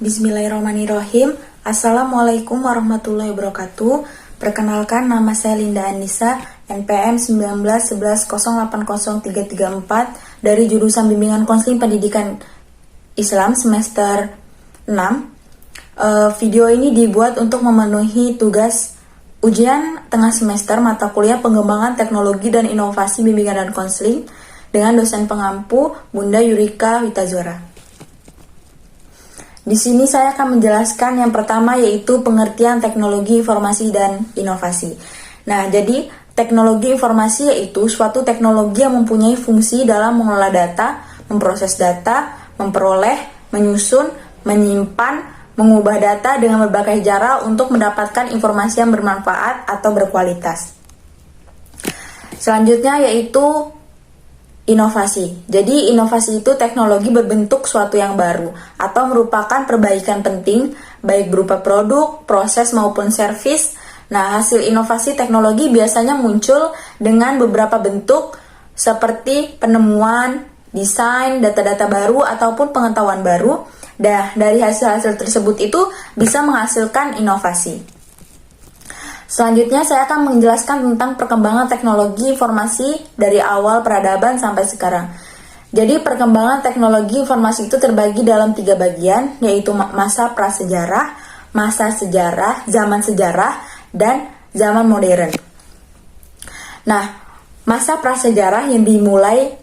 Bismillahirrahmanirrahim. Assalamualaikum warahmatullahi wabarakatuh. Perkenalkan, nama saya Linda Anissa, NPM 1911080334 dari jurusan Bimbingan Konseling Pendidikan Islam semester 6. Video ini dibuat untuk memenuhi tugas ujian tengah semester mata kuliah Pengembangan Teknologi dan Inovasi Bimbingan dan Konseling dengan dosen pengampu Bunda Yurika Witazora. Di sini saya akan menjelaskan yang pertama, yaitu pengertian teknologi informasi dan inovasi. Nah, jadi teknologi informasi yaitu suatu teknologi yang mempunyai fungsi dalam mengelola data, memproses data, memperoleh, menyusun, menyimpan, mengubah data dengan berbagai cara untuk mendapatkan informasi yang bermanfaat atau berkualitas. Selanjutnya yaitu inovasi. Jadi inovasi itu teknologi berbentuk suatu yang baru atau merupakan perbaikan penting baik berupa produk, proses maupun servis. Nah, hasil inovasi teknologi biasanya muncul dengan beberapa bentuk seperti penemuan, desain, data-data baru ataupun pengetahuan baru. Nah, dari hasil-hasil tersebut itu bisa menghasilkan inovasi. Selanjutnya saya akan menjelaskan tentang perkembangan teknologi informasi dari awal peradaban sampai sekarang. Jadi perkembangan teknologi informasi itu terbagi dalam 3 bagian, yaitu masa prasejarah, masa sejarah, dan zaman modern. Nah, masa prasejarah yang dimulai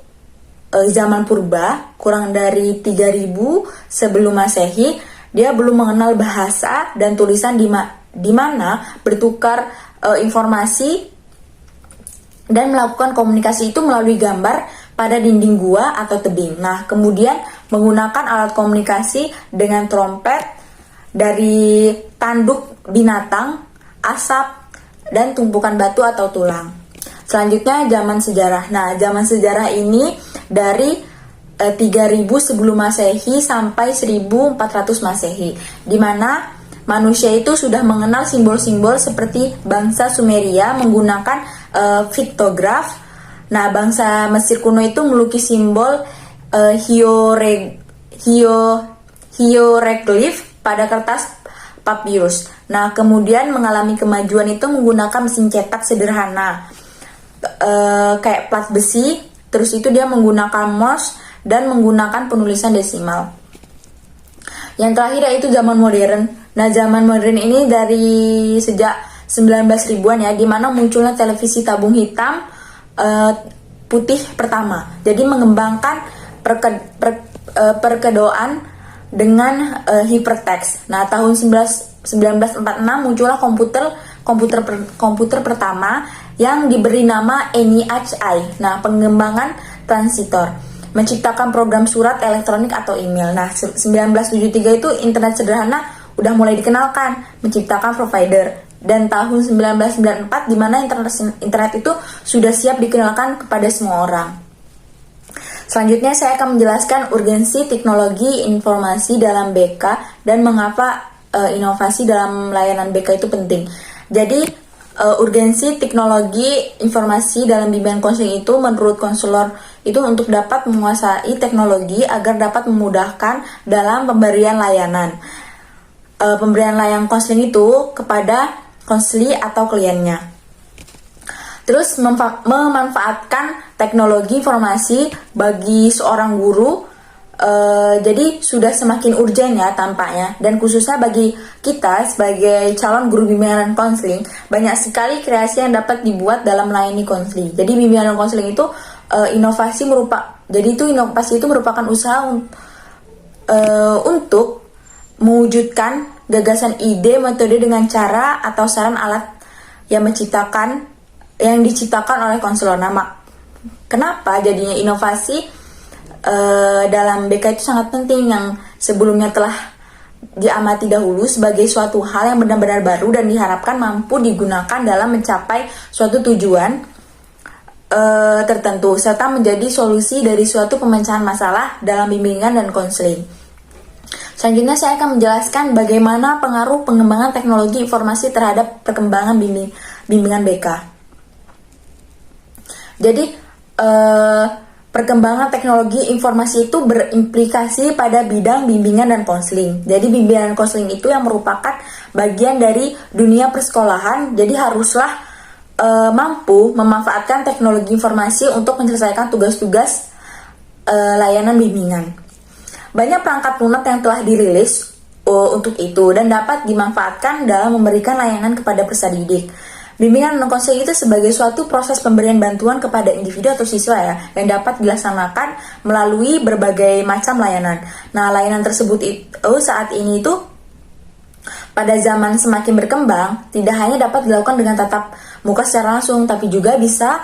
zaman purba, kurang dari 3000 sebelum Masehi, dia belum mengenal bahasa dan tulisan di mana bertukar informasi dan melakukan komunikasi itu melalui gambar pada dinding gua atau tebing. Nah, kemudian menggunakan alat komunikasi dengan trompet dari tanduk binatang, asap, dan tumpukan batu atau tulang. Selanjutnya zaman sejarah. Nah, zaman sejarah ini dari 3000 sebelum Masehi sampai 1400 Masehi, di mana manusia itu sudah mengenal simbol-simbol seperti bangsa Sumeria menggunakan piktograf. Nah, bangsa Mesir kuno itu melukis simbol hieroglif pada kertas papyrus. Nah, kemudian mengalami kemajuan itu menggunakan mesin cetak sederhana kayak plat besi. Terus itu dia menggunakan Morse dan menggunakan penulisan desimal. Yang terakhir yaitu zaman modern. Nah, zaman modern ini dari sejak 19 ribuan ya, di mana munculnya televisi tabung hitam putih pertama. Jadi mengembangkan perkedoan dengan hypertext. Nah, tahun 1946 muncullah komputer pertama yang diberi nama ENIAC. Nah, pengembangan transistor, menciptakan program surat elektronik atau email. Nah, 1973 itu internet sederhana udah mulai dikenalkan, menciptakan provider. Dan tahun 1994 di mana internet itu sudah siap dikenalkan kepada semua orang. Selanjutnya saya akan menjelaskan urgensi teknologi informasi dalam BK dan mengapa inovasi dalam layanan BK itu penting. Jadi urgensi teknologi informasi dalam bimbingan konseling itu menurut konselor itu untuk dapat menguasai teknologi agar dapat memudahkan dalam pemberian layanan. Pemberian layanan konseling itu kepada konseli atau kliennya. Terus memanfaatkan teknologi informasi bagi seorang guru, jadi sudah semakin urgen ya tampaknya, dan khususnya bagi kita sebagai calon guru bimbingan dan konseling, banyak sekali kreasi yang dapat dibuat dalam melayani konseling. Jadi bimbingan dan konseling itu inovasi itu merupakan usaha untuk mewujudkan gagasan ide metode dengan cara atau saran alat yang diciptakan oleh konselor. Nama kenapa jadinya inovasi dalam BK itu sangat penting, yang sebelumnya telah diamati dahulu sebagai suatu hal yang benar-benar baru dan diharapkan mampu digunakan dalam mencapai suatu tujuan tertentu serta menjadi solusi dari suatu pemecahan masalah dalam bimbingan dan konseling. Selanjutnya saya akan menjelaskan bagaimana pengaruh pengembangan teknologi informasi terhadap perkembangan bimbingan BK. Jadi Perkembangan teknologi informasi itu berimplikasi pada bidang bimbingan dan konseling. Jadi bimbingan dan konseling itu yang merupakan bagian dari dunia persekolahan. Jadi haruslah mampu memanfaatkan teknologi informasi untuk menyelesaikan tugas-tugas layanan bimbingan. Banyak perangkat lunak yang telah dirilis untuk itu dan dapat dimanfaatkan dalam memberikan layanan kepada peserta didik. Bimbingan dan konseling itu sebagai suatu proses pemberian bantuan kepada individu atau siswa yang dapat dilaksanakan melalui berbagai macam layanan. Nah, layanan tersebut itu saat ini itu pada zaman semakin berkembang tidak hanya dapat dilakukan dengan tatap muka secara langsung, tapi juga bisa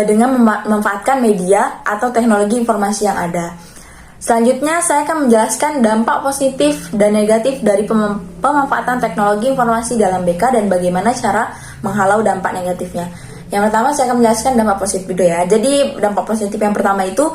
dengan memanfaatkan media atau teknologi informasi yang ada. Selanjutnya, saya akan menjelaskan dampak positif dan negatif dari pemanfaatan teknologi informasi dalam BK dan bagaimana cara menghalau dampak negatifnya. Yang pertama, saya akan menjelaskan dampak positif dulu ya. Jadi, dampak positif yang pertama itu,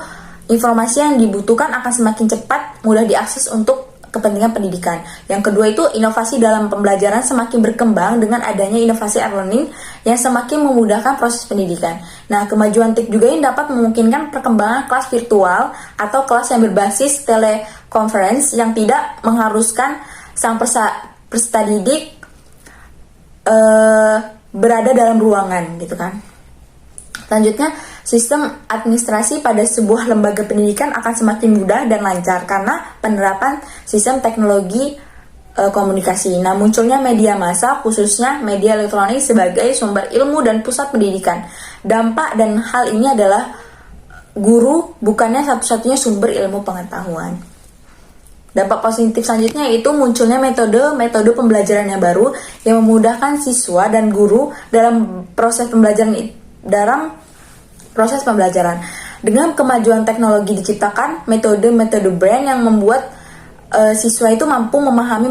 informasi yang dibutuhkan akan semakin cepat, mudah diakses untuk kepentingan pendidikan. Yang kedua itu, inovasi dalam pembelajaran semakin berkembang dengan adanya inovasi e-learning yang semakin memudahkan proses pendidikan. Nah, kemajuan TIK juga yang dapat memungkinkan perkembangan kelas virtual atau kelas yang berbasis teleconference yang tidak mengharuskan sang peserta didik berada dalam ruangan gitu kan. Selanjutnya, sistem administrasi pada sebuah lembaga pendidikan akan semakin mudah dan lancar karena penerapan sistem teknologi komunikasi. Nah, munculnya media massa, khususnya media elektronik sebagai sumber ilmu dan pusat pendidikan. Dampak dan hal ini adalah guru bukannya satu-satunya sumber ilmu pengetahuan. Dampak positif selanjutnya yaitu munculnya metode pembelajaran yang baru yang memudahkan siswa dan guru dalam proses pembelajaran. Dengan kemajuan teknologi diciptakan metode-metode brand yang membuat siswa itu mampu memahami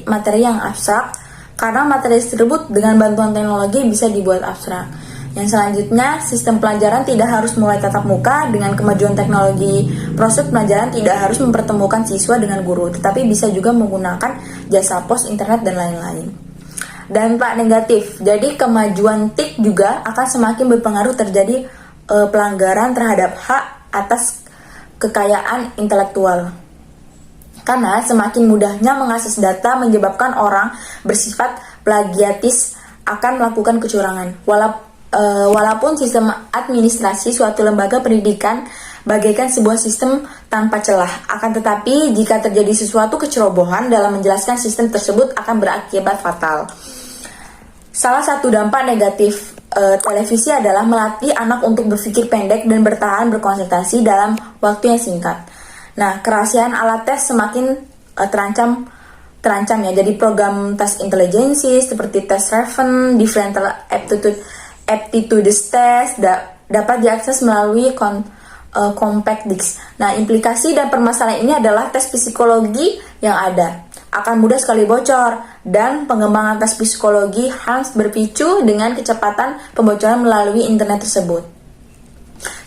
materi yang abstrak karena materi tersebut dengan bantuan teknologi bisa dibuat abstrak. Yang selanjutnya, sistem pelajaran tidak harus mulai tatap muka. Dengan kemajuan teknologi, proses pelajaran tidak harus mempertemukan siswa dengan guru, tetapi bisa juga menggunakan jasa pos, internet, dan lain-lain. Dampak negatif, jadi kemajuan TIK juga akan semakin berpengaruh terjadi pelanggaran terhadap hak atas kekayaan intelektual. Karena semakin mudahnya mengakses data menyebabkan orang bersifat plagiatis akan melakukan kecurangan. Walaupun sistem administrasi suatu lembaga pendidikan bagaikan sebuah sistem tanpa celah, akan tetapi jika terjadi sesuatu kecerobohan dalam menjelaskan sistem tersebut akan berakibat fatal. Salah satu dampak negatif televisi adalah melatih anak untuk berpikir pendek dan bertahan berkonsentrasi dalam waktu yang singkat. Nah, kerahasiaan alat tes semakin terancam ya. Jadi program tes intelijensi seperti tes Raven, differential aptitude test dapat diakses melalui compact disc. Nah, implikasi dan permasalahan ini adalah tes psikologi yang ada akan mudah sekali bocor dan pengembangan tes psikologi harus berpicu dengan kecepatan pembocoran melalui internet tersebut.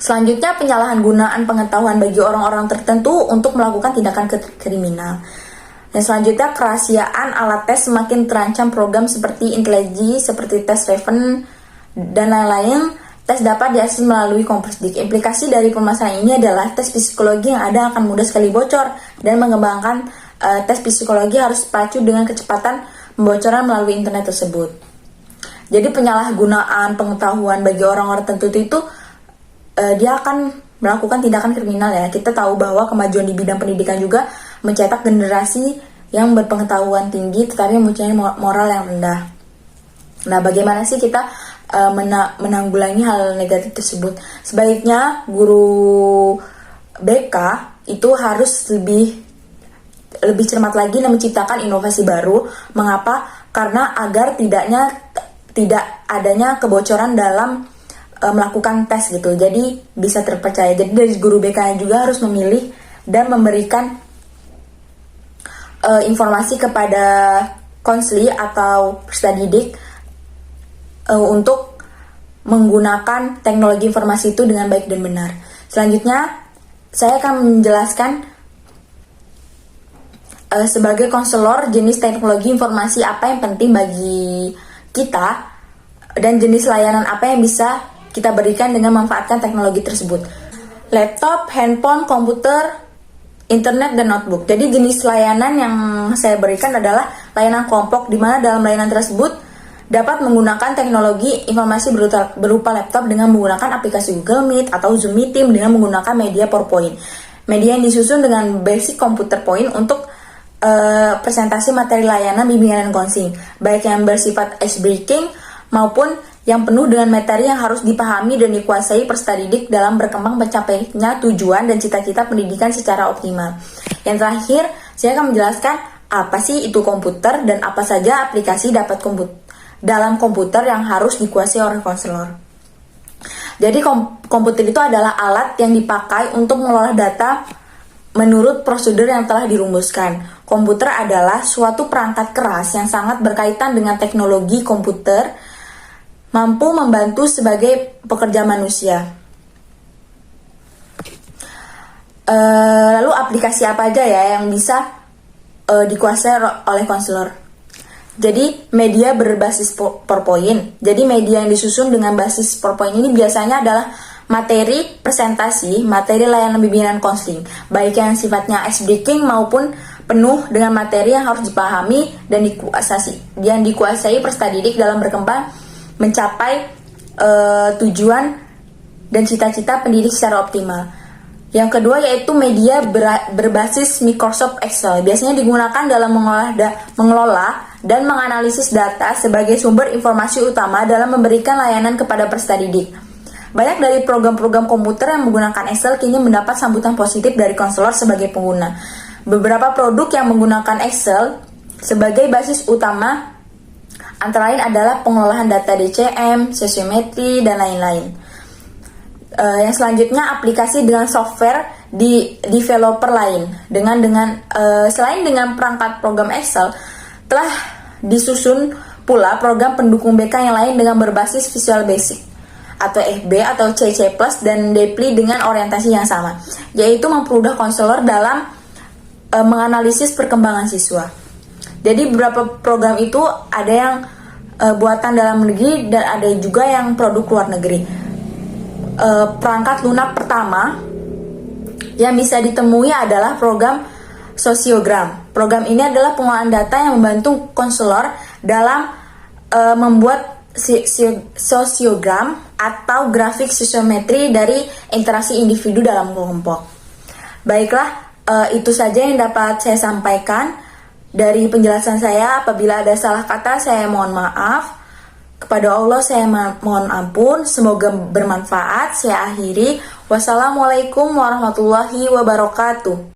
Selanjutnya, penyalahgunaan gunaan pengetahuan bagi orang-orang tertentu untuk melakukan tindakan kriminal. Dan selanjutnya, kerahasiaan alat tes semakin terancam. Program seperti intelijensi, seperti tes Raven dan lain-lain, tes dapat diakses melalui compact disc. Implikasi dari permasalahan ini adalah tes psikologi yang ada akan mudah sekali bocor dan mengembangkan tes psikologi harus pacu dengan kecepatan pembocoran melalui internet tersebut. Jadi penyalahgunaan pengetahuan bagi orang-orang tertentu itu dia akan melakukan tindakan kriminal ya. Kita tahu bahwa kemajuan di bidang pendidikan juga mencetak generasi yang berpengetahuan tinggi tetapi mempunyai moral yang rendah. Nah, bagaimana sih kita menanggulangi hal negatif tersebut? Sebaiknya guru BK itu harus lebih cermat lagi dan menciptakan inovasi baru. Mengapa? Karena agar tidak adanya kebocoran dalam melakukan tes gitu. Jadi bisa terpercaya. Jadi dari guru BK juga harus memilih dan memberikan informasi kepada konseli atau peserta didik untuk menggunakan teknologi informasi itu dengan baik dan benar. Selanjutnya, saya akan menjelaskan sebagai konselor jenis teknologi informasi apa yang penting bagi kita dan jenis layanan apa yang bisa kita berikan dengan memanfaatkan teknologi tersebut. laptop, handphone, komputer, internet, dan notebook. Jadi jenis layanan yang saya berikan adalah layanan kelompok, di mana dalam layanan tersebut dapat menggunakan teknologi informasi berupa laptop dengan menggunakan aplikasi Google Meet atau Zoom Meeting dengan menggunakan media PowerPoint. Media yang disusun dengan basic computer point untuk presentasi materi layanan bimbingan dan counseling, baik yang bersifat ice breaking maupun yang penuh dengan materi yang harus dipahami dan dikuasai peserta didik dalam berkembang mencapainya tujuan dan cita-cita pendidikan secara optimal. Yang terakhir, saya akan menjelaskan apa sih itu komputer dan apa saja aplikasi dalam komputer yang harus dikuasai oleh konselor. Jadi komputer itu adalah alat yang dipakai untuk mengolah data menurut prosedur yang telah dirumuskan. Komputer adalah suatu perangkat keras yang sangat berkaitan dengan teknologi komputer, mampu membantu sebagai pekerja manusia. Lalu aplikasi apa aja ya yang bisa dikuasai oleh konselor? Jadi media berbasis PowerPoint. Jadi media yang disusun dengan basis PowerPoint ini biasanya adalah materi presentasi, materi layanan bimbingan konseling, baik yang sifatnya ice breaking maupun penuh dengan materi yang harus dipahami dan dikuasai peserta didik dalam berkembang mencapai tujuan dan cita-cita pendidik secara optimal. Yang kedua yaitu media berbasis Microsoft Excel. Biasanya digunakan dalam mengelola dan menganalisis data sebagai sumber informasi utama dalam memberikan layanan kepada peserta didik. Banyak dari program-program komputer yang menggunakan Excel kini mendapat sambutan positif dari konselor sebagai pengguna. Beberapa produk yang menggunakan Excel sebagai basis utama antara lain adalah pengolahan data DCM, sesiometri, dan lain-lain. Yang selanjutnya aplikasi dengan software di developer lain. Selain dengan perangkat program Excel, telah disusun pula program pendukung BK yang lain dengan berbasis Visual Basic atau FB atau CC Plus dan Depli dengan orientasi yang sama, yaitu mempermudah konselor dalam menganalisis perkembangan siswa. Jadi beberapa program itu ada yang buatan dalam negeri dan ada juga yang produk luar negeri. Perangkat lunak pertama yang bisa ditemui adalah program Sosiogram. Program ini adalah pengolahan data yang membantu konselor dalam membuat sosiogram atau grafik sosiometri dari interaksi individu dalam kelompok. Baiklah, itu saja yang dapat saya sampaikan dari penjelasan saya. Apabila ada salah kata, saya mohon maaf. Kepada Allah saya mohon ampun. Semoga bermanfaat. Saya akhiri. Wassalamualaikum warahmatullahi wabarakatuh.